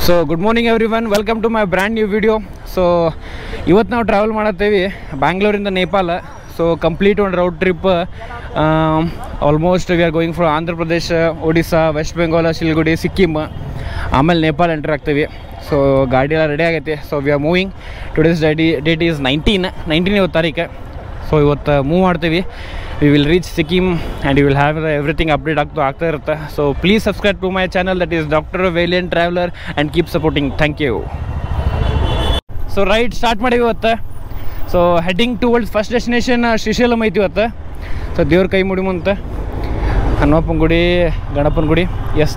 So good morning everyone, welcome to my brand new video. So ಇವತ್ತು ನಾವು travel ಮಾಡತ್ತೇವೆ ಬ್ಯಾಂಗ್ಳೂರಿಂದ Nepal. So complete ಒಂದು round trip. Almost we are going from Andhra Pradesh, Odisha, West Bengal, Siliguri, Sikkim, ಆಮೇಲೆ Nepal enter ಆಗ್ತೀವಿ. So ಗಾಡಿ ಎಲ್ಲ ರೆಡಿ ಆಗೈತೆ. So we are moving. Today's date is 19 ಇವತ್ತು ತಾರೀಕು. ಸೊ ಇವತ್ತು ಮೂವ್ ಮಾಡ್ತೀವಿ. We will reach Sikkim and you will have everything update ಆಗ್ತಾ ಇರುತ್ತೆ. So please subscribe to my channel, that is doctor valiant traveller, and keep supporting. Thank you. So ride start ಮಾಡೀವಿ ಇವತ್ತು. So heading towards first destination Srisailam ಐತಿ ಇವತ್ತು. So ದೇವ್ರ ಕೈ ಮುಡಿ ಮುಂತೆ ಹನುಮಪ್ಪನ ಗುಡಿ, ಗಣಪನ ಗುಡಿ.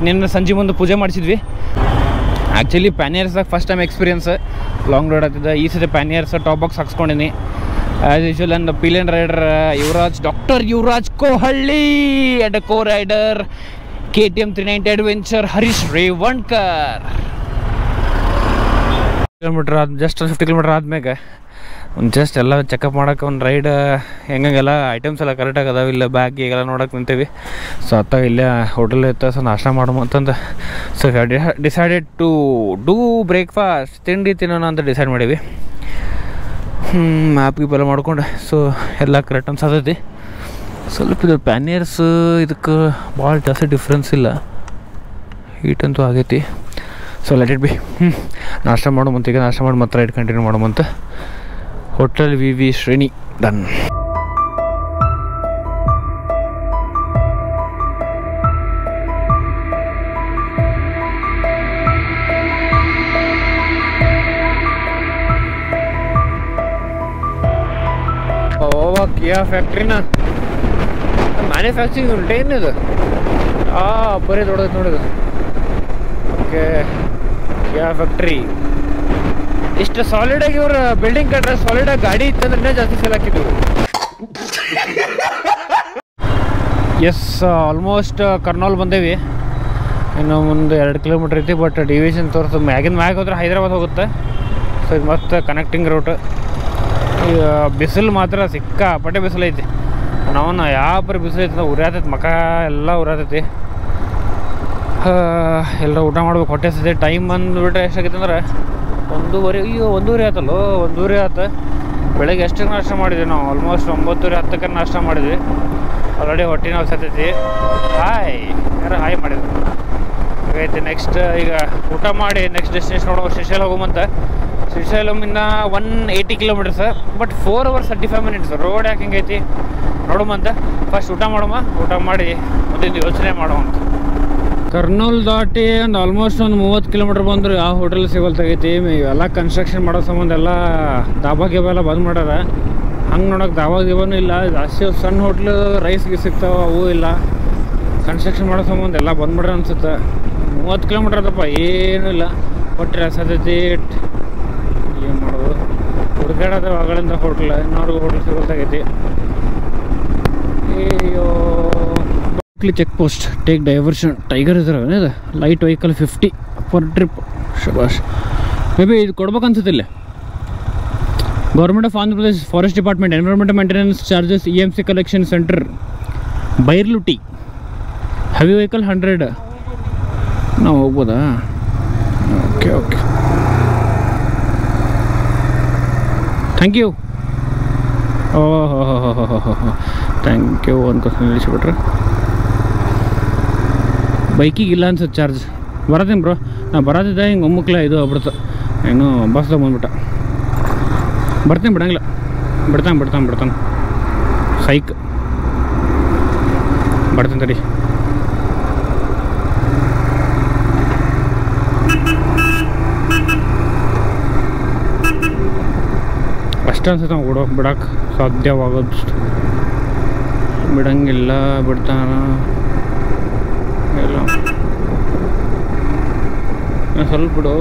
ನಿನ್ನೆ ಸಂಜೆ ಮುಂದೆ ಪೂಜೆ ಮಾಡಿಸಿದ್ವಿ. ಆ್ಯಕ್ಚುಲಿ ಪ್ಯಾನಿಯರ್ಸಾಗ first time experience. Long ride ಆಗ್ತಿದ್ದೆ. ಈ ಸತಿ ಪ್ಯಾನಿಯರ್ಸ್ ಟಾಪ್ ಬಾಕ್ಸ್ ಹಾಕ್ಸ್ಕೊಂಡಿನಿ as usual. And pillion rider doctor Yuvraj Kohalli and co rider KTM 390 adventure Harish Revankar. Just 50 kilometre ಆದ್ಮೇಲೆ ಒಂದು ಜಸ್ಟ್ ಎಲ್ಲ ಚೆಕಪ್ ಮಾಡೋಕೆ ಒಂದು ರೈಡ್ ಹೆಂಗೆಲ್ಲ ಐಟಮ್ಸ್ ಎಲ್ಲ ಕರೆಕ್ಟಾಗಿ ಅದಾವೆ ಇಲ್ಲ ಬ್ಯಾಗ್ ಈಗೆಲ್ಲ ನೋಡೋಕೆ ನಿಂತೀವಿ. ಸೊ ಅತ್ತಾಗ ಇಲ್ಲೇ ಹೋಟೆಲ್ ಇತ್ತು. ಸೊ ನಾಷ್ಟ ಮಾಡೋಣ ಅಂತಂದು so decided to do breakfast, ತಿಂಡಿ ತಿನ್ನೋಣ ಅಂತ ಡಿಸೈಡ್ ಮಾಡೀವಿ. ಮ್ಯಾಪ್ ಗೀಪೆಲ್ಲ ಮಾಡ್ಕೊಂಡು ಸೊ ಎಲ್ಲ ಕರೆಕ್ಟ್ ಅನ್ಸತೈತಿ. ಸ್ವಲ್ಪ ಇದು ಪ್ಯಾನಿಯರ್ಸ್ ಇದಕ್ಕೆ ಭಾಳ ಜಾಸ್ತಿ ಡಿಫ್ರೆನ್ಸ್ ಇಲ್ಲ, ಹೀಟ್ ಅಂತೂ ಆಗೈತಿ. So let it be. ನಾಷ್ಟ ಮಾಡೋಮಂತ. ಈಗ ನಾಷ್ಟ ಮಾಡಿ ಮತ್ತೆ ರೈಡ್ ಕಂಟಿನ್ಯೂ ಮಾಡೋಮಂತ. ಹೋಟೆಲ್ ವಿ ಶ್ರೇಣಿ ಡನ್. ಕಿಯಾ ಫ್ಯಾಕ್ಟ್ರಿನ ಮ್ಯಾನುಫ್ಯಾಕ್ಚರಿಂಗ್ ಉಂಟು ಏನಿದು? ಬರೀ ದೊಡ್ಡದು ನೋಡಿದು. ಓಕೆ, ಕಿಯಾ ಫ್ಯಾಕ್ಟ್ರಿ. ಇಷ್ಟು ಸಾಲಿಡಾಗಿ ಇವ್ರು ಬಿಲ್ಡಿಂಗ್ ಕಟ್ರೆ ಸಾಲಿಡಾಗಿ ಗಾಡಿ ಇತ್ತಂದ್ರೆ ಜಾಸ್ತಿ ಸೇಲ್ ಹಾಕಿದ್ರು. ಎಸ್, ಆಲ್ಮೋಸ್ಟ್ ಕರ್ನೂಲ್ ಬಂದೇವಿ. ಇನ್ನು ಮುಂದೆ 2 ಕಿಲೋಮೀಟ್ರ್ ಐತಿ. ಬಟ್ ಡಿವಿಷನ್ ತೋರಿಸು ಮ್ಯಾಗ ಹೋದ್ರೆ ಹೈದ್ರಾಬಾದ್ ಹೋಗುತ್ತೆ. ಸೊ ಇದು ಮತ್ತೆ ಕನೆಕ್ಟಿಂಗ್ ರೂಟ್. ಬಿಸಿಲು ಮಾತ್ರ ಸಿಕ್ಕಾಪಟ್ಟೆ ಬಿಸಿಲು ಐತಿ. ನಾವು ಯಾವ ಪರಿ ಬಿಸಿಲು ಐತಿ, ಉರಿಯಾತೈತಿ, ಮಕ ಎಲ್ಲ ಉರಿಯಾತೈತಿ. ಎಲ್ಲರೂ ಊಟ ಮಾಡ್ಬೇಕು, ಹೊಟ್ಟೆ ಸತಿ. ಟೈಮ್ ಬಂದುಬಿಟ್ರೆ ಎಷ್ಟಾಗೈತೆ ಅಂದ್ರೆ 1:30. ಅಯ್ಯೋ 1:30 ಆಯ್ತಲ್ಲೋ, 1:30 ಆಯ್ತು. ಬೆಳಗ್ಗೆ ಎಷ್ಟಕ್ಕೆ ನಾಷ್ಟ ಮಾಡಿದ್ವಿ ನಾವು? ಆಲ್ಮೋಸ್ಟ್ 9:10 ನಾಷ್ಟ ಮಾಡಿದ್ವಿ. ಆಲ್ರೆಡಿ ಹೊಟ್ಟೆ ನಾವು ಸತ್ತೈತಿ. ಯಾರು ಹಾಯ್ ಮಾಡಿದ್ರು. ಹಾಗೈತಿ. ನೆಕ್ಸ್ಟ್ ಈಗ ಊಟ ಮಾಡಿ ನೆಕ್ಸ್ಟ್ ಡೆಸ್ಟಿನೇಷನ್ ನೋಡೋ ಶ್ರೀಶೈಲ ಹೋಗುವಂತ. ಶ್ರೀಶೈಲಮಿಂದ 180 kilometres, but 4 hours 35 minutes. Road ಯಾಕೆ ಹಿಂಗೈತಿ ನೋಡುಮಂತ. ಫಸ್ಟ್ ಊಟ ಮಾಡೋಮ, ಊಟ ಮಾಡಿ ಮುಂದಿನ ಯೋಚನೆ ಮಾಡೋವಂತ. ಕರ್ನೂಲ್ ದಾಟಿ ಒಂದು ಆಲ್ಮೋಸ್ಟ್ ಒಂದು 30 ಕಿಲೋಮೀಟ್ರ್ ಬಂದ್ರೆ ಯಾವ ಹೋಟೆಲ್ ಸಿಗೋಲ್ತಾಗೈತಿ. ಇವೆಲ್ಲ ಕನ್ಸ್ಟ್ರಕ್ಷನ್ ಮಾಡೋ ಸಂಬಂಧ ಎಲ್ಲ ದಾಬಾ ಗಿಬೆಲ್ಲ ಬಂದ್ ಮಾಡ್ಯಾರ. ಹಂಗೆ ನೋಡೋಕೆ ದಾಬಾ ಗಿಬನೂ ಇಲ್ಲ. ಜಾಸ್ತಿ ಸಣ್ಣ ಹೋಟ್ಲು ರೈಸ್ಗೆ ಸಿಗ್ತಾವೆ, ಅವು ಇಲ್ಲ. ಕನ್ಸ್ಟ್ರಕ್ಷನ್ ಮಾಡೋ ಸಂಬಂಧ ಎಲ್ಲ ಬಂದ್ ಮಾಡ್ಯಾರ ಅನ್ಸುತ್ತೆ. 30 ಕಿಲೋಮೀಟ್ರ್ ಅದಪ್ಪ, ಏನೂ ಇಲ್ಲ. ಹೊಟ್ಟೆ ರಸದೈತಿ. ಏನು ಮಾಡೋದು, ಹುಡುಗಾಡೋದು ಆಗಳಿಂದ ಹೋಟ್ಲ್. ಇನ್ನೊರ್ಗೂ ಹೋಟ್ಲ್ ಸಿಗೋಲ್ತಾಗೈತಿ. ಅಯ್ಯೋ, check post, take diversion. Tiger ಇದ್ರೆ ಇದು ಲೈಟ್ ವೆಹಿಕಲ್ 50 ಪರ್ ಟ್ರಿಪ್. ಶಬಾಷ್. ಮೇ ಬಿ ಇದು ಕೊಡ್ಬೇಕನ್ಸುತ್ತಿಲ್ಲ. Government of Andhra Pradesh forest department environment maintenance charges EMC collection centre Bairluti. Heavy vehicle 100. ನಾವು ಹೋಗ್ಬೋದಾ? Okay okay, thank you. Thank you ಅನ್ಕೋತೀನಿ. ನಿಲ್ಲಿಸ್ಬಿಟ್ರೆ ಬೈಕಿಗೆ ಇಲ್ಲ ಅನ್ಸುತ್ತೆ ಚಾರ್ಜ್. ಬರತ್ತೀನಿ ಬ್ರೋ. ನಾ ಬರೋದಿದ್ದೆ ಹಿಂಗೆ ಒಮ್ಮಕ್ಲ ಇದು ಆಗ್ಬಿಡ್ತು. ಏನು ಬಸ್ದಾಗ ಬಂದ್ಬಿಟ್ಟ. ಬರ್ತೀನಿ, ಬಿಡಂಗಿಲ್ಲ. ಬಿಡ್ತಾನೆ ಸೈಕ್. ಬರ್ತೀನಿ ತಡಿ. ಅಷ್ಟ ಅನ್ಸುತ್ತೆ ನಾವು ಬಿಡಕ್ಕೆ ಸಾಧ್ಯವಾಗೋದು. ಬಿಡಂಗಿಲ್ಲ, ಬಿಡ್ತಾನ ಎಲ್ಲ. ಸ್ವಲ್ಪ ಬಿಡು.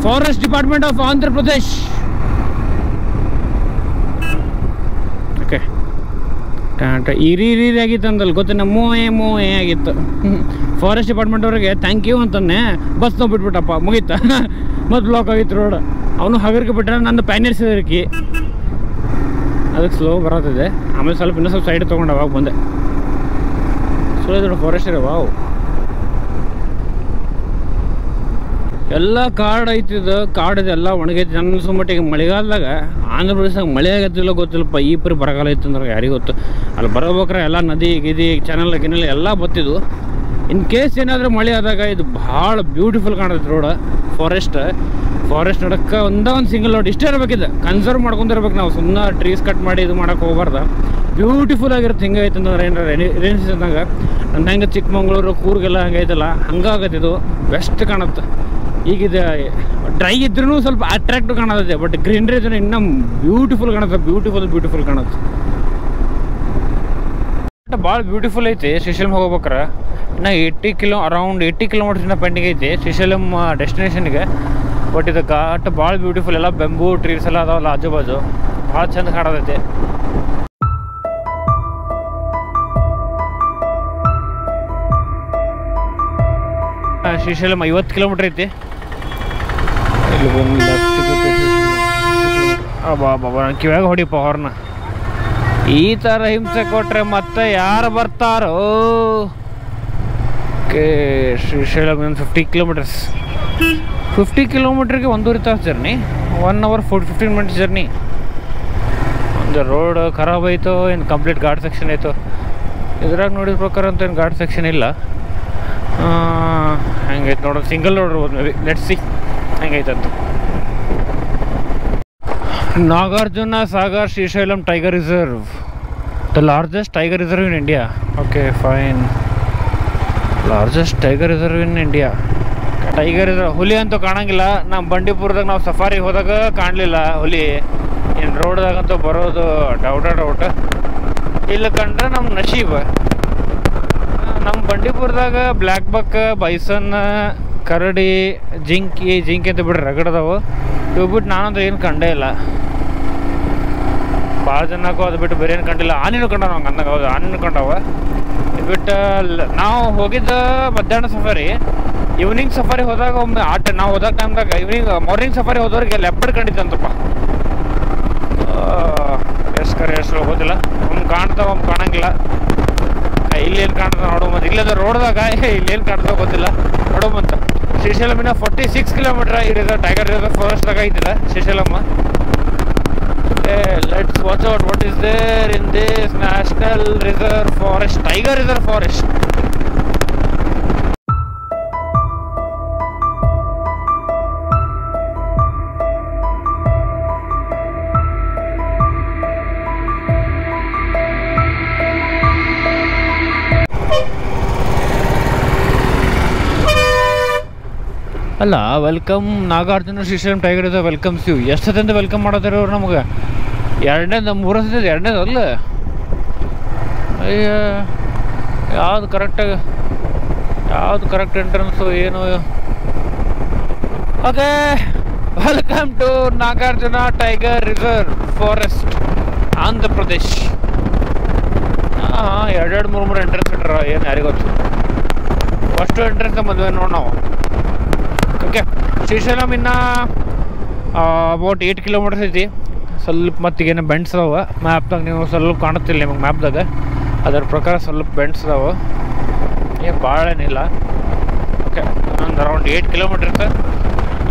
Forest department of Andhra Pradesh. Okay, ಇರಿ ಆಗಿತ್ತು ಅಂದಲ್ಲ ಗೊತ್ತೇನ? ಮೋಯೆ ಆಗಿತ್ತು. ಫಾರೆಸ್ಟ್ ಡಿಪಾರ್ಟ್ಮೆಂಟ್ ಅವ್ರಿಗೆ ಥ್ಯಾಂಕ್ ಯು ಅಂತಂದೆ. ಬಸ್ ನಾವು ಬಿಟ್ಬಿಟ್ಟಪ್ಪ, ಮುಗೀತ. ಮತ್ತು ಬ್ಲಾಕ್ ಆಗಿತ್ತು ರೋಡ್. ಅವನು ಹಗರ್ಗೆ ಬಿಟ್ರೆ ನಂದು ಪ್ಯಾನಿಯರ್ಸ್ ಇದಕ್ಕೆ ಅದಕ್ಕೆ ಸ್ಲೋ ಬರತ್ತಿದೆ. ಆಮೇಲೆ ಸ್ವಲ್ಪ ಇನ್ನೂ ಸ್ವಲ್ಪ ಸೈಡ್ ತೊಗೊಂಡು ಅವಾಗ ಬಂದೆ. ಸೊ ಇದು ಫಾರೆಸ್ಟ್ ಇದೆ. ವಾವ್, ಎಲ್ಲ ಕಾಡು ಐತಿದ್ದು. ಕಾಡಿದೆ ಎಲ್ಲ ಒಣಗೈತಿ. ನನ್ನ ಸುಮ್ಮಟ್ಟಿಗೆ ಮಳೆಗಾಲದಾಗ ಆಂಧ್ರ ಪ್ರದೇಶದಾಗ ಮಳೆ ಆಗತ್ತಿಲ್ಲ ಗೊತ್ತಿಲ್ಲಪ್ಪ. ಈ ಪರಿ ಬರಗಾಲ ಐತೆ ಅಂದ್ರೆ ಯಾರಿಗೂ ಗೊತ್ತು. ಅಲ್ಲಿ ಬರಬೇಕಾರೆ ಎಲ್ಲ ನದಿ ಗಿದಿ ಚಾನಲ್ ಗಿನಲ್ ಎಲ್ಲ ಬತ್ತಿದ್ವು. ಇನ್ ಕೇಸ್ ಏನಾದರೂ ಮಳೆ ಆದಾಗ ಇದು ಭಾಳ ಬ್ಯೂಟಿಫುಲ್ ಕಾಣತ್ತೆ ರೋಡ್. ಫಾರೆಸ್ಟ್ ನೋಡಕ್ಕೆ ಒಂದು ಸಿಂಗಲ್ ರೋಡ್ ಇಷ್ಟೇ ಇರಬೇಕಿದೆ. ಕನ್ಸರ್ವ್ ಮಾಡ್ಕೊಂಡಿರ್ಬೇಕು ನಾವು. ಸುಮ್ಮನೆ ಟ್ರೀಸ್ ಕಟ್ ಮಾಡಿ ಇದು ಮಾಡೋಕೆ ಹೋಗ್ಬಾರ್ದು. ಬ್ಯೂಟಿಫುಲ್ ಆಗಿರುತ್ತೆ. ಹಿಂಗೆ ಐತೆ ಅಂತಂದ್ರೆ ಏನಾರ ರೈನಿ ಸೀಸನ್ದಾಗ ನನ್ನ ಹೆಂಗೆ ಚಿಕ್ಕಮಂಗ್ಳೂರು ಕೂರ್ಗೆಲ್ಲ ಹಂಗೈತಲ್ಲ ಹಂಗಾಗತ್ತೆ. ಇದು ಬೆಸ್ಟ್ ಕಾಣುತ್ತೆ. ಈಗಿದೆ ಡ್ರೈ ಇದ್ರೂ ಸ್ವಲ್ಪ ಅಟ್ರಾಕ್ಟಿವ್ ಕಾಣತ್ತೆ. ಬಟ್ ಗ್ರೀನ್ರಿ ಇದ್ರೆ ಇನ್ನೂ ಬ್ಯೂಟಿಫುಲ್ ಕಾಣುತ್ತೆ. ಬ್ಯೂಟಿಫುಲ್ ಕಾಣುತ್ತೆ. ಭಾಳ ಬ್ಯೂಟಿಫುಲ್ ಐತಿ. ಶ್ರೀಶೈಲಂ ಹೋಗ್ಬೇಕಾರೆ ಇನ್ನು ಅರೌಂಡ್ 80 ಕಿಲೋಮೀಟರ್ಸಿಂದ ಪೆಂಡಿಂಗ್ ಐತಿ ಶ್ರೀಶೈಲಂ ಡೆಸ್ಟಿನೇಷನ್ಗೆ. ಬಟ್ ಇದು ಘಾಟ್ ಭಾಳ ಬ್ಯೂಟಿಫುಲ್. ಎಲ್ಲ ಬೆಂಬೂ ಟ್ರೀಸ್ ಎಲ್ಲ ಅದಾವಲ್ಲ ಆಜು ಬಾಜು. ಭಾಳ ಚಂದ ಕಾಣತೈತಿ. ಶ್ರೀಶೈಲಂ 50 ಕಿಲೋಮೀಟರ್ ಐತಿ. ಇಲ್ಲಿ ಬಂದು ಬಾಬಾ ಕಿವ್ಯಾಗ ಹೊಡಿಪ ಅವ್ರನ್ನ. ಈ ಥರ ಹಿಂಸೆ ಕೊಟ್ರೆ ಮತ್ತೆ ಯಾರು ಬರ್ತಾರೋ. Okay, Srisailam 50 kilometres. 50 ಕಿಲೋಮೀಟ್ರಿಗೆ 1.5 ತಾಸು ಜರ್ನಿ. 1 hour 15 minutes journey. ಒಂದು ರೋಡ್ ಖರಾಬ್ ಆಯಿತು ಏನು ಕಂಪ್ಲೀಟ್ ಘಾಟ್ ಸೆಕ್ಷನ್ ಆಯಿತು. ಇದ್ರಾಗ ನೋಡಿದ ಪ್ರಕಾರ ಅಂತ ಏನು ಘಾಟ್ ಸೆಕ್ಷನ್ ಇಲ್ಲ. ಹೆಂಗೈತೆ ನೋಡೋದು. ಸಿಂಗಲ್ ರೋಡ್ ಇರ್ಬೋದು ಮೇ ಬಿ. ಲೆಟ್ಸ್ ಸಿ ಹೆಂಗೈತಂತ. Nagarjuna Sagar Srisailam tiger reserve, the largest tiger reserve in India. Okay fine, largest tiger reserve in India. Tiger reserve. ಹುಲಿ ಅಂತೂ ಕಾಣಂಗಿಲ್ಲ. ನಮ್ಮ ಬಂಡೀಪುರದಾಗ ನಾವು ಸಫಾರಿ ಹೋದಾಗ ಕಾಣಲಿಲ್ಲ ಹುಲಿ. ಇನ್ನು ರೋಡ್ದಾಗಂತೂ ಬರೋದು ಡೌಟ್. ಇಲ್ಲಿ ಕಂಡ್ರೆ ನಮ್ಮ ನಶೀಬ. ನಮ್ಮ ಬಂಡೀಪುರದಾಗ ಬ್ಲ್ಯಾಕ್ ಬಕ್, ಬೈಸನ್, ಕರಡಿ, ಜಿಂಕಿ ಅಂತ ಬಿಡ್ರಿ ರಗಡದವು. ಇವು ಬಿಟ್ಟು ನಾನಂತೂ ಏನು ಕಂಡೇ ಇಲ್ಲ. ಭಾಳ ಜನಕ್ಕೂ ಅದು ಬಿಟ್ಟು ಬೇರೆ ಏನು ಕಂಡಿಲ್ಲ. ಆನೆನೂ ಕಂಡವ ನಂಗೆ ಅಂದಾಗ. ಹೌದು, ಆನೆನೂ ಕಂಡವ. ಇದು ಬಿಟ್ಟು ನಾವು ಹೋಗಿದ್ದ ಮಧ್ಯಾಹ್ನ ಸಫಾರಿ. ಈವ್ನಿಂಗ್ ಸಫಾರಿ ಹೋದಾಗ ಒಮ್ಮೆ ನಾವು ಹೋದಾಗ ಟೈಮ್ದಾಗ ಮಾರ್ನಿಂಗ್ ಸಫಾರಿ ಹೋದವ್ರಿಗೆ ಲೆಪರ್ಡ್ ಕಂಡಿತ್ತಂತಪ್ಪ. ಎಷ್ಟು ಹೋಗೋದಿಲ್ಲ. ಒಮ್ಮೆ ಕಾಣ್ತಾವ, ಒಮ್ಮೆ ಕಾಣಂಗಿಲ್ಲ. ಇಲ್ಲೇನು ಕಾಣ್ತಾವ ನೋಡೋ ಮತ್ತೆ. ಇಲ್ಲದ ರೋಡ್ದಾಗ ಇಲ್ಲೇನು ಕಾಣ್ತಾವ ಗೊತ್ತಿಲ್ಲ. ನೋಡೋಮಂತ. ಶ್ರೀಶೈಲಮಿನ 46 ಕಿಲೋಮೀಟರ್ ಇರೋದು ಟೈಗರ್ ರಿಸರ್ವ್ ಫಾರೆಸ್ಟ್ದಾಗ ಐತಿಲ್ಲ ಶ್ರೀಶೈಲಮ್ಮ. Let's watch out what is there in this national reserve forest, tiger reserve forest. ಅಲ್ಲ, welcome Nagarjuna Srisailam tiger reserve welcomes you. ಎಷ್ಟು ಸತಿಂದ ವೆಲ್ಕಮ್ ಮಾಡೋದಾರೆ ಅವ್ರು ನಮ್ಗೆ. ಮೂರನೇ ಸತಿ, ಎರಡನೇದು ಅಲ್ಲ. ಅಯ್ಯ, ಯಾವ್ದು ಕರೆಕ್ಟ್ ಎಂಟ್ರೆನ್ಸು ಏನು. Okay, welcome to Nagarjuna tiger reserve forest, Andhra Pradesh. ಹಾಂ, 2-3 ಎಂಟ್ರೆನ್ಸ್ ಇಟ್ರ. ಏನು ಯಾರಿಗೊತ್ತು. ಫಸ್ಟು ಎಂಟ್ರೆನ್ಸ್ ಮದುವೆ ನೋಡಿ ನಾವು. ಓಕೆ, ಶ್ರೀಶೈಲಂ ಇನ್ನು ಅಬೌಟ್ 8 ಕಿಲೋಮೀಟರ್ಸ್ ಐತಿ. ಸ್ವಲ್ಪ ಮತ್ತಿಗೇನು ಬೆಂಡ್ಸ್ ಅದಾವೆ. ಮ್ಯಾಪ್ದಾಗ ನೀವು ಸ್ವಲ್ಪ ಕಾಣುತ್ತಿಲ್ಲ ನಿಮಗೆ. ಮ್ಯಾಪ್ದಾಗ ಅದರ ಪ್ರಕಾರ ಸ್ವಲ್ಪ ಬೆಂಡ್ಸ್ ಅದಾವೆ. ಏನು ಭಾಳ ಏನಿಲ್ಲ. ಓಕೆ, ಒಂದು ಅರೌಂಡ್ 8 ಕಿಲೋಮೀಟರ್ಸ್.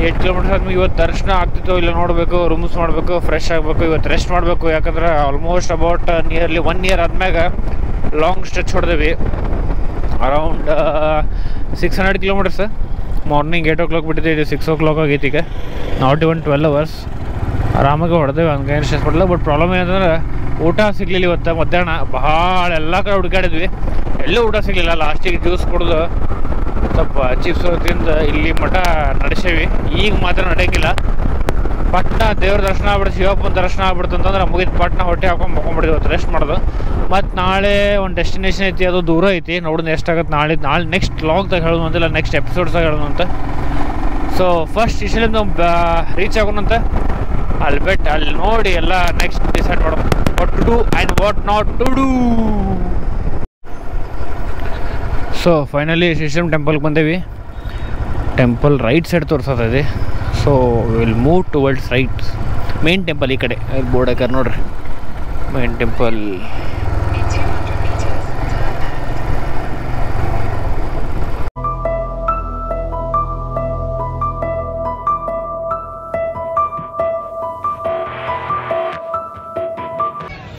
8 ಕಿಲೋಮೀಟರ್ಸ್ ಆದ್ಮೇಲೆ ಇವತ್ತು ದರ್ಶನ ಆಗ್ತಿತ್ತು ಇಲ್ಲ ನೋಡಬೇಕು, ರೂಮ್ಸ್ ಮಾಡಬೇಕು, ಫ್ರೆಶ್ ಆಗಬೇಕು. ಇವತ್ತು ರೆಸ್ಟ್ ಮಾಡಬೇಕು. ಯಾಕಂದ್ರೆ ಆಲ್ಮೋಸ್ಟ್ ಅಬೌಟ್ ನಿಯರ್ಲಿ 1 year ಆದ್ಮ್ಯಾಗ ಲಾಂಗ್ ಸ್ಟ್ರೆಚ್ ಹೊಡೆದೇವಿ. Around 600 kilometres. ಮಾರ್ನಿಂಗ್ 8 o'clock ಬಿಟ್ಟಿದ್ದೀವಿ. 6 o'clock ಆಗೈತಿ ಈಗ. ನಾಟ್ ಇವನ್ 12 hours ಆರಾಮಾಗಿ ಹೊಡೆದೇವೆ. ಹಂಗೇನು ಸ್ಟ್ರೆಸ್ ಪಡಲ್ಲ. ಬಟ್ ಪ್ರಾಬ್ಲಮ್ ಏನಂದ್ರೆ ಊಟ ಸಿಗಲಿಲ್ಲ ಇವತ್ತು ಮಧ್ಯಾಹ್ನ. ಭಾಳ ಎಲ್ಲ ಕಡೆ ಹುಡುಕಾಡಿದ್ವಿ, ಎಲ್ಲೂ ಊಟ ಸಿಗಲಿಲ್ಲ. ಲಾಸ್ಟಿಗೆ ಜ್ಯೂಸ್ ಕುಡಿದು ಸ್ವಲ್ಪ ಚಿಪ್ಸ್ ತಿಂದು ಇಲ್ಲಿ ಮಠ ನಡೆಸೇವಿ. ಈಗ ಮಾತ್ರ ನಡೆಯಂಗಿಲ್ಲ. ಪಟ್ನ ದೇವ್ರ ದರ್ಶನ ಆಗ್ಬಿಡ್ತು, ಶಿವಪ್ಪನ ದರ್ಶನ ಆಗ್ಬಿಡ್ತು ಅಂತಂದ್ರೆ ಮುಗಿದು ಪಟ್ನ ಹೊಟ್ಟೆ ಹಾಕೊಂಡು ಮಕ್ಕೊಂಡ್ಬಿಡ್ತೀವಿ. ಇವತ್ತು ರೆಸ್ಟ್ ಮಾಡೋದು. ಮತ್ತು ನಾಳೆ ಒಂದು ಡೆಸ್ಟಿನೇಷನ್ ಐತಿ, ಅದು ದೂರ ಐತಿ. ನೋಡೋಣ ಎಷ್ಟಾಗುತ್ತೆ. ನಾಳೆ ನೆಕ್ಸ್ಟ್ ಲಾಗ್ದಾಗ ಹೇಳೋದು ಅಂತಿಲ್ಲ, ನೆಕ್ಸ್ಟ್ ಎಪಿಸೋಡ್ಸಾಗ ಹೇಳೋಣ ಅಂತ. ಸೊ ಫಸ್ಟ್ ಶ್ರೀಶೈಲಂ ರೀಚ್ ಆಗೋಣಂತ. ಅಲ್ಲಿ ನೋಡಿ ಎಲ್ಲ ನೆಕ್ಸ್ಟ್ ಡಿಸೈಡ್ ಮಾಡೋಣ what to do and what not to do. So finally Srisailam ಟೆಂಪಲ್ಗೆ ಬಂದೇವಿ. ಟೆಂಪಲ್ ರೈಟ್ ಸೈಡ್ ತೋರಿಸೋದಿದೆ. So will move towards right. Main temple ಈ ಕಡೆ ಬೋರ್ಡ್ ಹಾಕ್ಯಾರ ನೋಡ್ರಿ. main temple.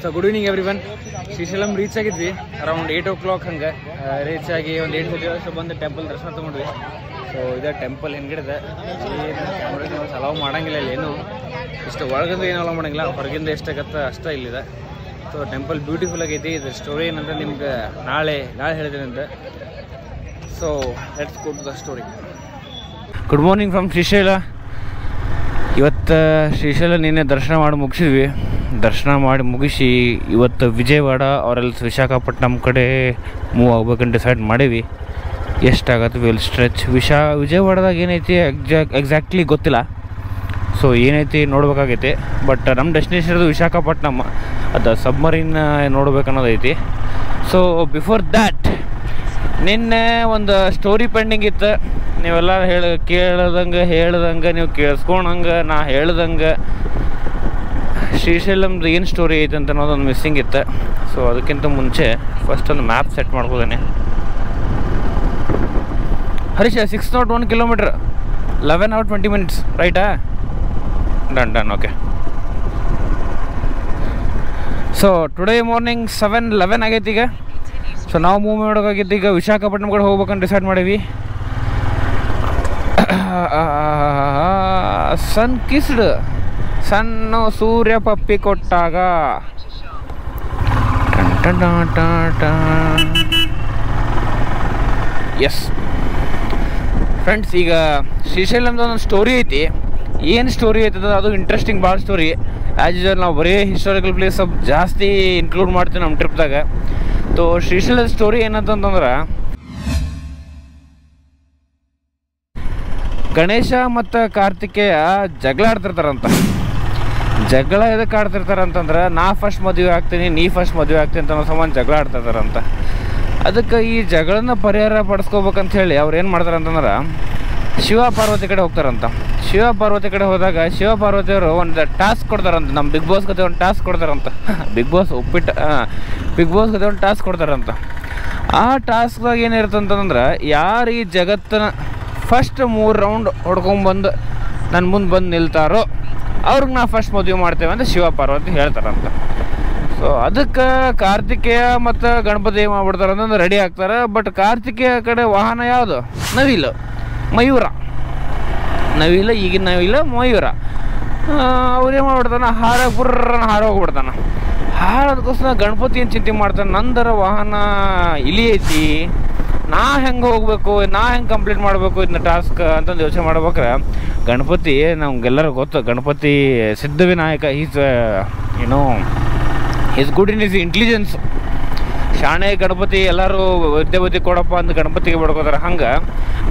So good evening everyone. Srisailam reach ಆಗಿದ್ವಿ ಅರೌಂಡ್ 8 o'clock ಹಂಗೆ ರೀಚ್ ಆಗಿ ಒಂದು 8:30 ಬಂದು ಟೆಂಪಲ್ ದರ್ಶನ ತೊಗೊಂಡ್ವಿ. ಸೊ ಇದೇ ಟೆಂಪಲ್ ಹಿಂಗಿಡಿದೆ ಅಲೌ ಮಾಡಂಗಿಲ್ಲ ಇಲ್ಲಿ ಏನು, ಇಷ್ಟು ಒಳಗಿಂದ ಏನು ಅಲೌ ಮಾಡಂಗಿಲ್ಲ, ಹೊರಗಿಂದ ಎಷ್ಟಾಗತ್ತೆ ಅಷ್ಟೇ ಇಲ್ಲಿದೆ. ಸೊ ಟೆಂಪಲ್ ಬ್ಯೂಟಿಫುಲ್ ಆಗೈತಿ. ಇದು ಸ್ಟೋರಿ ಏನಂತ ನಿಮ್ಗೆ ನಾಳೆ ಹೇಳಿದ್ದೀನಿ ಅಂತ. So let's go to the story. Good morning from Srisailam. ಇವತ್ತು ಶ್ರೀಶೈಲ ನಿನ್ನೆ ದರ್ಶನ ಮಾಡಿ ಮುಗಿಸಿದ್ವಿ. ದರ್ಶನ ಮಾಡಿ ಮುಗಿಸಿ ಇವತ್ತು ವಿಜಯವಾಡ ಅವರೆಲ್ಲ ವಿಶಾಖಪಟ್ಟಣಂ ಕಡೆ ಮೂವ್ ಆಗ್ಬೇಕಂತ ಡಿಸೈಡ್ ಮಾಡೀವಿ. ಎಷ್ಟಾಗತ್ತೆ ವಿಲ್ ಸ್ಟ್ರೆಚ್. ವಿಜಯವಾಡದಾಗ ಏನೈತಿ ಎಕ್ಸಾಕ್ಟ್ಲಿ ಗೊತ್ತಿಲ್ಲ. ಸೊ ಏನೈತಿ ನೋಡ್ಬೇಕಾಗೈತಿ. ಬಟ್ ನಮ್ಮ ಡೆಸ್ಟಿನೇಷನ್ ಇರೋದು ವಿಶಾಖಪಟ್ಟಣಂ, ಅದು ಸಬ್ಮರೀನ್ ನೋಡ್ಬೇಕನ್ನೋದೈತಿ. ಸೊ ಬಿಫೋರ್ ದ್ಯಾಟ್ ನಿನ್ನೆ ಒಂದು ಸ್ಟೋರಿ ಪೆಂಡಿಂಗ್ ಇತ್ತು. ನೀವೆಲ್ಲ ಹೇಳ್ದಂಗೆ ನೀವು ಕೇಳಿಸ್ಕೊಂಡಂಗೆ ನಾ ಹೇಳ್ದಂಗೆ ಶ್ರೀಶೈಲಮ್ದು ಏನು ಸ್ಟೋರಿ ಐತೆ ಅಂತ ಅನ್ನೋದೊಂದು ಮಿಸ್ಸಿಂಗ್ ಇತ್ತು. ಸೊ ಅದಕ್ಕಿಂತ ಮುಂಚೆ ಫಸ್ಟ್ ಒಂದು ಮ್ಯಾಪ್ ಸೆಟ್ ಮಾಡ್ಬೋದೇನೆ. ಹರೀಶ 601 ಕಿಲೋಮೀಟ್ರ್ 11 hours 20 minutes ರೈಟಾ? Done okay. So today morning 7:11 ಆಗೈತಿ ಈಗ. ಸೊ ನಾವು ಮೂವ್ ಮಾಡೋಕ್ಕಾಗಿದ್ದು ಈಗ ವಿಶಾಖಪಟ್ಟಣಂ ಕಡೆ ಹೋಗ್ಬೇಕಂತ ಡಿಸೈಡ್ ಮಾಡೀವಿ. ಸನ್ ಕಿಸ್ಡ್, ಸಣ್ಣ ಸೂರ್ಯ ಪಪ್ಪಿ ಕೊಟ್ಟಾಗ. ಎಸ್ ಫ್ರೆಂಡ್ಸ್, ಈಗ ಶ್ರೀಶೈಲಮ್ದು ಒಂದು ಸ್ಟೋರಿ ಐತಿ. ಏನು ಸ್ಟೋರಿ ಐತದ ಅದು ಇಂಟ್ರೆಸ್ಟಿಂಗ್ ಭಾಳ ಸ್ಟೋರಿ. ಆ್ಯಸ್ ಯೂಶುವಲ್ ನಾವು ಬರೀ ಹಿಸ್ಟಾರಿಕಲ್ ಪ್ಲೇಸ್ ಸ್ವಲ್ಪ ಜಾಸ್ತಿ ಇನ್ಕ್ಲೂಡ್ ಮಾಡ್ತೀವಿ ನಮ್ಮ ಟ್ರಿಪ್ದಾಗ. ತೋ ಶ್ರೀಶೈಲದ ಸ್ಟೋರಿ ಏನಂತಂದ್ರೆ, ಗಣೇಶ ಮತ್ತು ಕಾರ್ತಿಕೇಯ ಜಗಳ ಆಡ್ತಿರ್ತಾರಂತ. ಜಗಳ ಎದಕ್ಕೆ ಆಡ್ತಿರ್ತಾರಂತಂದ್ರೆ, ನಾ ಫಸ್ಟ್ ಮದುವೆ ಆಗ್ತೀನಿ, ನೀ ಫಸ್ಟ್ ಮದುವೆ ಆಗ್ತೀನಿ ಅಂತ ಅನ್ನೋ ಸಂಬಂಧ ಜಗಳ ಆಡ್ತಿರ್ತಾರಂತ. ಅದಕ್ಕೆ ಈ ಜಗಳನ್ನ ಪರಿಹಾರ ಪಡಿಸ್ಕೋಬೇಕಂತ ಹೇಳಿ ಅವ್ರು ಏನು ಮಾಡ್ತಾರಂತಂದ್ರೆ ಶಿವ ಪಾರ್ವತಿ ಕಡೆ ಹೋಗ್ತಾರಂತ. ಶಿವ ಪಾರ್ವತಿ ಕಡೆ ಹೋದಾಗ ಶಿವ ಪಾರ್ವತಿಯವರು ಒಂದು ಟಾಸ್ಕ್ ಕೊಡ್ತಾರಂತ. ನಮ್ಮ ಬಿಗ್ ಬಾಸ್ ಕತೆ ಒಂದು ಟಾಸ್ಕ್ ಕೊಡ್ತಾರಂತ. ಬಿಗ್ ಬಾಸ್ ಕತೆ ಒಂದು ಟಾಸ್ಕ್ ಕೊಡ್ತಾರಂತ. ಆ ಟಾಸ್ಕ್ದಾಗ ಏನಿರುತ್ತಂತಂದ್ರೆ, ಯಾರು ಈ ಜಗತ್ತನ್ನ ಫಸ್ಟ್ 3 ರೌಂಡ್ ಹೊಡ್ಕೊಂಬಂದು ನನ್ನ ಮುಂದೆ ಬಂದು ನಿಲ್ತಾರೋ ಅವ್ರಿಗೆ ನಾ ಫಸ್ಟ್ ಮದುವೆ ಮಾಡ್ತೇವೆ ಅಂತ ಶಿವ ಪಾರ್ವತಿ ಹೇಳ್ತಾರಂತ. ಸೊ ಅದಕ್ಕೆ ಕಾರ್ತಿಕೇಯ ಮತ್ತು ಗಣಪತಿ ಏನು ಮಾಡ್ಬಿಡ್ತಾರೆ ಅಂತಂದ್ರೆ ರೆಡಿ ಆಗ್ತಾರೆ. ಬಟ್ ಕಾರ್ತಿಕೇಯ ಕಡೆ ವಾಹನ ಯಾವುದು? ನವಿಲು, ಮಯೂರ. ನವಿಲು, ಈಗಿನ ನವಿಲು ಮಯೂರ. ಅವ್ರೇನು ಮಾಡ್ಬಿಡ್ತಾನೆ, ಬುರ್ರನ ಹೋಗ್ಬಿಡ್ತಾನೆ. ಹಾರೋದಕ್ಕೋಸ್ಕರ ಗಣಪತಿ ಏನು ಚಿಂತೆ ಮಾಡ್ತಾನೆ, ನಂದರ ವಾಹನ ಇಲಿ ಐತಿ, ನಾ ಹೆಂಗೆ ಹೋಗ್ಬೇಕು, ನಾ ಹೆಂಗೆ ಕಂಪ್ಲೀಟ್ ಮಾಡಬೇಕು ಇದನ್ನ ಟಾಸ್ಕ್ ಅಂತಂದು ಯೋಚನೆ ಮಾಡ್ಬೇಕಾರೆ, ಗಣಪತಿ ನಮ್ಗೆಲ್ಲರೂ ಗೊತ್ತು, Ganapati Siddhavinayaka. Is good in is intelligence. ಶಾಣೆ ಗಣಪತಿ, ಎಲ್ಲರೂ ವಿದ್ಯಾಬುದ್ಧಿ ಕೊಡಪ್ಪ ಅಂತ ಗಣಪತಿಗೆ ಬಡ್ಕೋತಾರೆ. ಹಂಗೆ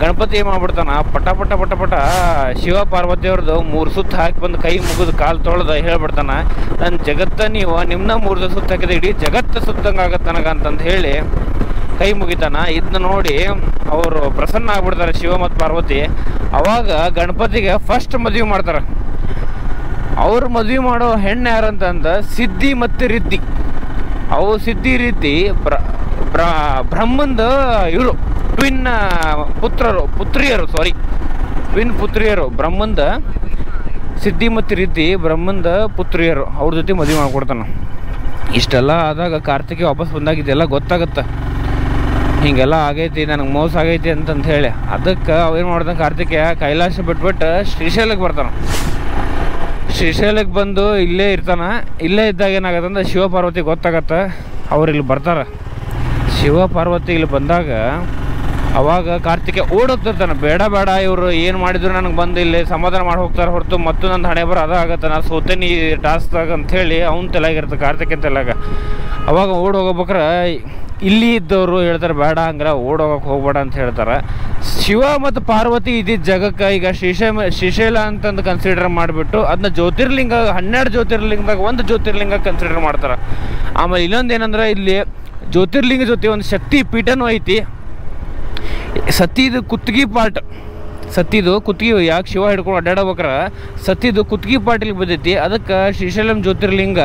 ಗಣಪತಿ ಏನು ಮಾಡ್ಬಿಡ್ತಾನ, ಪಟ ಶಿವ ಪಾರ್ವತಿಯವ್ರದ್ದು 3 ಸುತ್ತು ಹಾಕಿ ಬಂದು ಕೈ ಮುಗಿದು ಕಾಲು ತೊಳೆದು ಹೇಳ್ಬಿಡ್ತಾನೆ, ನನ್ನ ಜಗತ್ತ ನೀವು ನಿಮ್ಮನ್ನ 3 ಸುತ್ತು ಹಾಕಿದ್ರೆ ಇಡೀ ಜಗತ್ತು ಸುತ್ತಂಗೆ ಆಗತ್ತೆ ನನಗಂತಂದು ಹೇಳಿ ಕೈ ಮುಗಿತಾನ. ಇದನ್ನ ನೋಡಿ ಅವರು ಪ್ರಸನ್ನ ಆಗ್ಬಿಡ್ತಾರೆ ಶಿವ ಮತ್ತು ಪಾರ್ವತಿ. ಅವಾಗ ಗಣಪತಿಗೆ ಫಸ್ಟ್ ಮದುವೆ ಮಾಡ್ತಾರೆ. ಅವ್ರು ಮದುವೆ ಮಾಡೋ ಹೆಣ್ಣು ಯಾರಂತಂದ ಸಿದ್ಧಿ ಮತ್ತು ರಿದ್ದಿ. ಅವು ಸಿದ್ಧಿ ರಿದ್ದಿ ಬ್ರಹ್ಮಂದ ಇವರು ಟ್ವಿನ್ ಪುತ್ರಿಯರು. ಬ್ರಹ್ಮಂದ ಸಿದ್ಧಿ ಮತ್ತು ರಿದ್ದಿ ಬ್ರಹ್ಮಂದ ಪುತ್ರಿಯರು. ಅವ್ರ ಜೊತೆ ಮದುವೆ ಮಾಡ್ಕೊಡ್ತಾನ. ಇಷ್ಟೆಲ್ಲ ಆದಾಗ ಕಾರ್ತಿಕೇಯ ವಾಪಸ್ ಬಂದಾಗಿದ್ದೆಲ್ಲ ಗೊತ್ತಾಗತ್ತೆ, ಹೀಗೆಲ್ಲ ಆಗೈತಿ, ನನಗೆ ಮೋಸ ಆಗೈತಿ ಅಂತಂದು ಹೇಳಿ. ಅದಕ್ಕೆ ಅವೇನು ಮಾಡ್ತಾನೆ, ಕಾರ್ತಿಕೇಯ ಕೈಲಾಸ ಬಿಟ್ಬಿಟ್ಟು ಶ್ರೀಶೈಲಕ್ಕೆ ಬರ್ತಾನೆ. ಶ್ರೀಶೈಲಕ್ಕೆ ಬಂದು ಇಲ್ಲೇ ಇರ್ತಾನೆ. ಇಲ್ಲೇ ಇದ್ದಾಗ ಏನಾಗತ್ತಂದ್ರೆ ಶಿವ ಪಾರ್ವತಿ ಗೊತ್ತಾಗತ್ತೆ, ಅವ್ರು ಇಲ್ಲಿ ಬರ್ತಾರೆ. ಶಿವ ಪಾರ್ವತಿ ಇಲ್ಲಿ ಬಂದಾಗ ಅವಾಗ ಕಾರ್ತಿಕೇಯ ಓಡೋಗ್ತಿರ್ತಾನೆ, ಬೇಡ ಇವರು ಏನು ಮಾಡಿದ್ರು ನನಗೆ ಬಂದು ಇಲ್ಲಿ ಸಮಾಧಾನ ಮಾಡಿ ಹೋಗ್ತಾರೆ ಹೊರತು ಮತ್ತು ನನ್ನ ಹಣೆ ಬರ ಆಗತ್ತೆ, ನಾನು ಸೋತೇನಿ ಈ ಟಾಸ್ಕ್ದಾಗ ಅಂಥೇಳಿ ಅವ್ನ ತಲೆಯಾಗಿರುತ್ತೆ, ಕಾರ್ತಿಕೇಯನ ತಲೆಯಾಗ. ಅವಾಗ ಹೋಗ್ಬೇಕಾರೆ ಇಲ್ಲಿ ಇದ್ದವರು ಹೇಳ್ತಾರೆ, ಬೇಡ ಹಂಗಾರ ಓಡೋಗಕ್ಕೆ ಹೋಗ್ಬೇಡ ಅಂತ ಹೇಳ್ತಾರೆ. ಶಿವ ಮತ್ತು ಪಾರ್ವತಿ ಇದ್ದಿದ್ದ ಜಾಗಕ್ಕೆ ಈಗ ಶ್ರೀಶೈಲ ಅಂತಂದು ಕನ್ಸಿಡರ್ ಮಾಡಿಬಿಟ್ಟು ಅದನ್ನ ಜ್ಯೋತಿರ್ಲಿಂಗ, 12 ಜ್ಯೋತಿರ್ಲಿಂಗದಾಗ ಒಂದು ಜ್ಯೋತಿರ್ಲಿಂಗ ಕನ್ಸಿಡರ್ ಮಾಡ್ತಾರೆ. ಆಮೇಲೆ ಇನ್ನೊಂದು ಏನಂದ್ರೆ, ಇಲ್ಲಿ ಜ್ಯೋತಿರ್ಲಿಂಗ ಜೊತೆ ಒಂದು ಶಕ್ತಿ ಪೀಠನೂ ಐತಿ. ಸತಿದು ಕುತ್ತಿಗೆ ಪಾರ್ಟ್ ಸತ್ತಿದು ಕುತ್ತಿಗೆ ಯಾಕೆ ಶಿವ ಹಿಡ್ಕೊಂಡು ಅಡ್ಡಾಡ್ಬೇಕಾರ ಸತ್ತಿದು ಕುತ್ತಿಗೆ ಪಾಟಿಲ್ ಬಿದ್ದೈತಿ. ಅದಕ್ಕೆ ಶ್ರೀಶೈಲಂ ಜ್ಯೋತಿರ್ಲಿಂಗ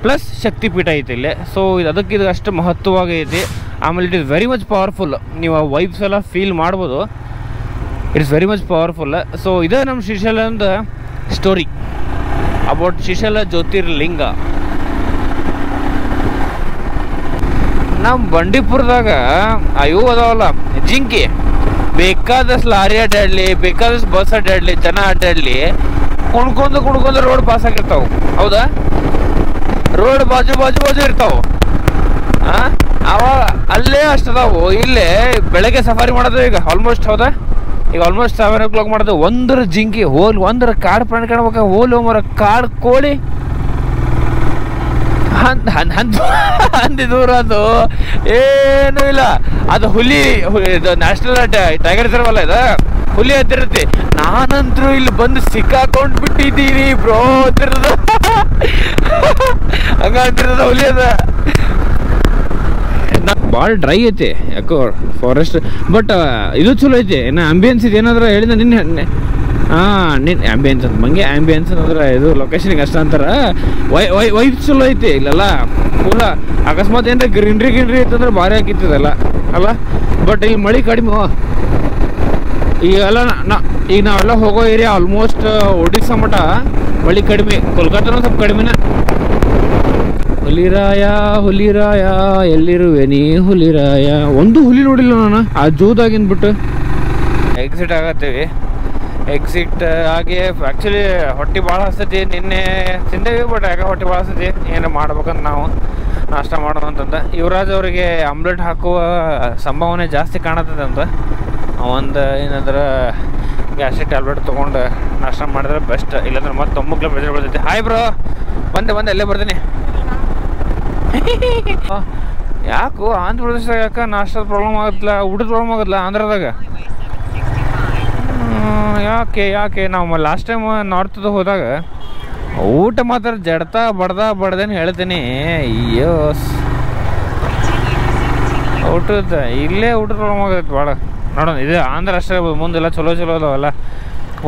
ಪ್ಲಸ್ ಶಕ್ತಿಪೀಠ ಐತಿ ಇಲ್ಲಿ. ಸೊ ಅದಕ್ಕೆ ಇದು ಅಷ್ಟು ಮಹತ್ವವಾಗೈತಿ. ಆಮೇಲೆ it is very much powerful. ನೀವು ಆ ವೈಬ್ಸ್ ಎಲ್ಲ ಫೀಲ್ ಮಾಡ್ಬೋದು. It's very much powerful. So ಇದೇ ನಮ್ಮ ಶ್ರೀಶೈಲದ ಸ್ಟೋರಿ ಅಬೌಟ್ ಶ್ರೀಶೈಲ ಜ್ಯೋತಿರ್ಲಿಂಗ. ನಮ್ಮ ಬಂಡೀಪುರದಾಗ ಅಯ್ಯೋ ಅದಾವಲ್ಲ ಜಿಂಕಿ, ಬೇಕಾದಷ್ಟು ಲಾರಿ ಅಡ್ಡಾಡ್ಲಿ, ಬೇಕಾದಷ್ಟು ಬಸ್ ಅಡ್ಡಾಡ್ಲಿ, ಜನ ಅಡ್ಡಾಡ್ಲಿ, ಕುಣ್ಕೊಂಡು ರೋಡ್ ಪಾಸ್ ಆಗಿರ್ತಾವ. ಹೌದಾ? ರೋಡ್ ಬಾಜು ಇರ್ತಾವ. ಅವಾಗ ಅಲ್ಲೇ ಅಷ್ಟದಾವು. ಇಲ್ಲೇ ಬೆಳಗ್ಗೆ ಸಫಾರಿ ಮಾಡೋದು ಈಗ ಆಲ್ಮೋಸ್ಟ್. ಹೌದಾ? ಈಗ ಆಲ್ಮೋಸ್ಟ್ 7 o'clock ಮಾಡೋದು. ಒಂದರ ಜಿಂಕಿ ಹೋಲ್, ಒಂದರ ಕಾಡು ಪ್ರಾಣಿ ಕಾಣ್ಬೇಕ, ಹೋಲ್ ಮರ ಕಾಡು ಕೋಳಿ ಹಂದಿ ದೂರ. ಅದು ಏನೂ ಇಲ್ಲ. ಅದು ಹುಲಿ, ಇದು ನ್ಯಾಷನಲ್ ಟೈಗರ್ ರಿಸರ್ವ್ ಇದು. ಹುಲಿ ಹತ್ತಿರತ್ತೆ. ನಾನಂತರೂ ಇಲ್ಲಿ ಬಂದು ಸಿಕ್ಕಾಕೊಂಡು ಬಿಟ್ಟಿದ್ದೀನಿ ಬ್ರೋ ಅಂತಿರೋದು. ಹಂಗಂತಿರೋದು ಹುಲಿ ಅದ. ಭಾಳ ಡ್ರೈ ಐತಿ ಯಾಕೋ ಫಾರೆಸ್ಟ್. ಬಟ್ ಇದು ಚಲೋ ಐತಿ. ಇನ್ನು ಆಂಬಿಯನ್ಸ್ ಇದು ಏನಾದ್ರು ಹೇಳಿದ ನಿನ್ನೆ ಆಂಬಿಯನ್ಸ್ ಅಂತ ಮಂಗೆ ಆಂಬಿಯನ್ಸ್ ಅಂದ್ರೆ ಇದು ಲೊಕೇಶನ್ಗೆ ಅಷ್ಟ ಅಂತಾರ. ವೈಬ್ ಚಲೋ ಐತಿ ಇಲ್ಲೆಲ್ಲ ಪೂರ. ಅಕಸ್ಮಾತ್ ಏನಾರ ಗ್ರೀನ್ರಿ ಐತಂದ್ರೆ ಭಾರಿ ಹಾಕಿತ್ತದಲ್ಲ ಅಲ್ಲ. ಬಟ್ ಇಲ್ಲಿ ಮಳೆ ಕಡಿಮೆ. ಈಗೆಲ್ಲ ಈಗ ನಾವೆಲ್ಲ ಹೋಗೋ ಏರಿಯಾ ಆಲ್ಮೋಸ್ಟ್ ಒಡಿಸ್ಸಾ ಮಠ ಮಳೆ ಕಡಿಮೆ. ಕೋಲ್ಕತ್ತಾನು ಸ್ವಲ್ಪ ಕಡಿಮೆನ. ಹುಲಿರಾಯ ಎಲ್ಲಿರುವೆ ನೀ ಹುಲಿರಾಯ. ಒಂದು ಹುಲಿ ನೋಡಿಲ್ಲ ನಾನು ಆ ಜೂದಾಗಿಂದ ಬಿಟ್ಟು. ಎಕ್ಸಿಟ್ ಆಗತ್ತೀವಿ. ಎಕ್ಸಿಟ್ ಆಗಿ ಆ್ಯಕ್ಚುಲಿ ಹೊಟ್ಟೆ ಭಾಳ ಹಸ್ತೈತಿ. ನಿನ್ನೆ ತಿಂದೇವಿ, ಬಟ್ ಯಾಕೆ ಹೊಟ್ಟೆ ಭಾಳ ಹಸ್ತೈತಿ. ಏನು ಮಾಡ್ಬೇಕಂತ ನಾವು ನಾಷ್ಟ ಮಾಡೋಣ ಅಂತಂದ. ಯುವರಾಜ್ ಅವರಿಗೆ ಆಮ್ಲೆಟ್ ಹಾಕುವ ಸಂಭಾವನೆ ಜಾಸ್ತಿ ಕಾಣತ್ತದ ಅಂತ. ಒಂದು ಏನಂದ್ರೆ ಗ್ಯಾಸ್ಟ್ರಿಕ್ ಟ್ಯಾಬ್ಲೆಟ್ ತೊಗೊಂಡು ನಾಷ್ಟ ಮಾಡಿದ್ರೆ ಬೆಸ್ಟ್. ಇಲ್ಲಾಂದ್ರೆ ಮತ್ತೆ 9 ಕಿಲೋಮೀಟರ್ ಬರ್ತೈತಿ. ಹಾಯ್ ಬ್ರೋ, ಬಂದೆ ಅಲ್ಲೇ ಬರ್ತೀನಿ. ಯಾಕೋ ಆಂಧ್ರ ಪ್ರದೇಶದಾಗ ಯಾಕೆ ನಾಷ್ಟದ ಪ್ರಾಬ್ಲಮ್ ಆಗತ್ತಲ್ಲ, ಊಟದ ಪ್ರಾಬ್ಲಮ್ ಆಗತ್ತಲ್ಲ ಆಂಧ್ರದಾಗ? ಯಾಕೆ ನಾವು ಲಾಸ್ಟ್ ಟೈಮ್ ನಾರ್ತದ ಹೋದಾಗ ಊಟ ಮಾತ್ರ ಜಡ್ತಾ ಬಡ್ದೇನು ಹೇಳ್ತೀನಿ. ಅಯ್ಯೋ ಊಟದ ಇಲ್ಲೇ ಊಟದ ಪ್ರಾಬ್ಲಮ್ ಆಗತ್ತೆ ಭಾಳ. ನೋಡೋಣ, ಇದು ಆಂಧ್ರ ಅಷ್ಟೇ ಮುಂದೆಲ್ಲ ಚಲೋ ಅದಾವಲ್ಲ.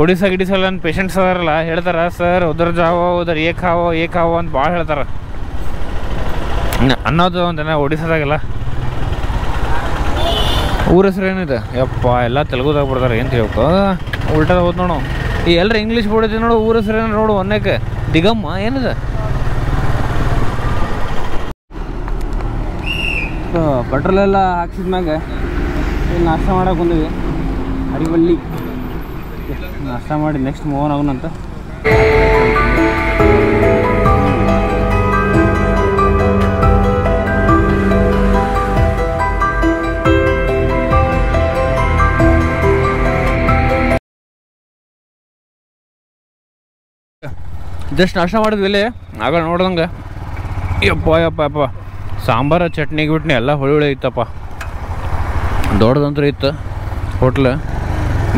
ಒಡಿಸ್ಸಾ ಗಿಡಿಸಲ್ಲ ನನ್ನ ಪೇಷಂಟ್ಸ್ ಅದಾರಲ್ಲ ಹೇಳ್ತಾರೆ, ಸರ್ ಉದರ ಜಾವೋ ಉದರ್ ಏಕಾವೋ ಅಂತ ಭಾಳ ಹೇಳ್ತಾರೆ. ಅನ್ನೋದು ಒಂದೇನ ಒಡಿಸ್ಸಾದಾಗೆಲ್ಲ. ಊರ ಹೆಸರು ಏನಿದೆ ಯಪ್ಪ ಎಲ್ಲ ತೆಲುಗುದಾಗ ಬಿಡ್ತಾರೆ. ಏನು ತಿಳ್ಕೊ ಉಲ್ಟದ ಹೋದ್ ನೋಡು. ಈ ಎಲ್ಲರ ಇಂಗ್ಲೀಷ್ ಬೋರ್ಡ್ ನೋಡು. ಊರ ಹೆಸರು ಏನು ನೋಡು ಒಂದಕ್ಕೆ ದಿಗಮ್ಮ ಏನಿದೆ. ಪೆಟ್ರೋಲ್ ಎಲ್ಲ ಹಾಕ್ಸಿದ್ಮ್ಯಾಗ ನಾಷ್ಟ ಮಾಡಕ್ಕೆ ಬಂದಿವಿ ಅರಿವಳ್ಳಿ. ನಾಷ್ಟ ಮಾಡಿ ನೆಕ್ಸ್ಟ್ ಮೂವನ್ ಆಗೋಣಂತ. ಜಸ್ಟ್ ನಾಷ್ಟ ಮಾಡಿದ್ವಿ ಇಲ್ಲಿ ಆಗ ನೋಡ್ದಂಗೆ. ಯಪ್ಪ ಸಾಂಬಾರು ಚಟ್ನಿ ಗಿಟ್ನಿ ಎಲ್ಲ ಹುಳಿ ಇತ್ತಪ್ಪ. ದೊಡ್ಡದಂತೂ ಇತ್ತು ಹೋಟ್ಲ್.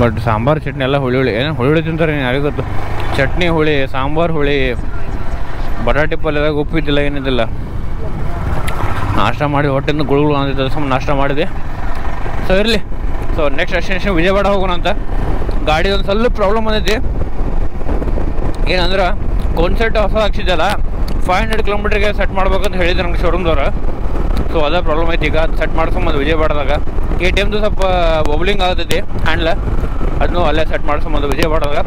ಬಟ್ ಸಾಂಬಾರು ಚಟ್ನಿ ಎಲ್ಲ ಹುಳಿ ಏನು ಹುಳಿ ತಿಂತಾರೆ ಯಾರಿಗೂ ಗೊತ್ತು. ಚಟ್ನಿ ಹುಳಿ, ಸಾಂಬಾರು ಹುಳಿ, ಬಟಾಟೆ ಪಲ್ಯದಾಗ ಉಪ್ಪಿದ್ದಿಲ್ಲ ಏನಿದ್ದಿಲ್ಲ. ನಾಷ್ಟ ಮಾಡಿ ಹೊಟ್ಟೆಯಿಂದ ಗುಳುಗುಳು ಅಂದಿದ್ದ ಸುಮ್ಮನೆ ನಾಷ್ಟ ಮಾಡಿದೆ. ಸೊ ಇರಲಿ. ಸೊ ನೆಕ್ಸ್ಟ್ ಡೆಸ್ಟಿನೇಷನ್ ವಿಜಯವಾಡ ಹೋಗೋಣ ಅಂತ. ಗಾಡಿ ಒಂದು ಸ್ವಲ್ಪ ಪ್ರಾಬ್ಲಮ್ ಬಂದೈತಿ. ಏನಂದ್ರೆ ಕಾನ್ಸೆಪ್ಟ್ ಹೊಸ ಹಾಕ್ಸಿದ್ದಲ್ಲ 500 ಕಿಲೋಮೀಟ್ರಿಗೆ ಸೆಟ್ ಮಾಡ್ಬೇಕಂತ ಹೇಳಿದ್ರು ನಂಗೆ ಶೋರೂಮ್ದವ್ರು. ಸೊ ಅದೇ ಪ್ರಾಬ್ಲಮ್ ಐತಿ. ಈಗ ಸೆಟ್ ಮಾಡ್ಸ್ಕೊಂಬಂದು ವಿಜಯವಾಡದಾಗ. KTMದು ಸ್ವಲ್ಪ ಬಬ್ಲಿಂಗ್ ಆಗತೈತಿ ಹ್ಯಾಂಡ್ಲ, ಅದನ್ನು ಅಲ್ಲೇ ಸೆಟ್ ಮಾಡ್ಸ್ಕೊಂಬಂದು ವಿಜಯವಾಡದಾಗ.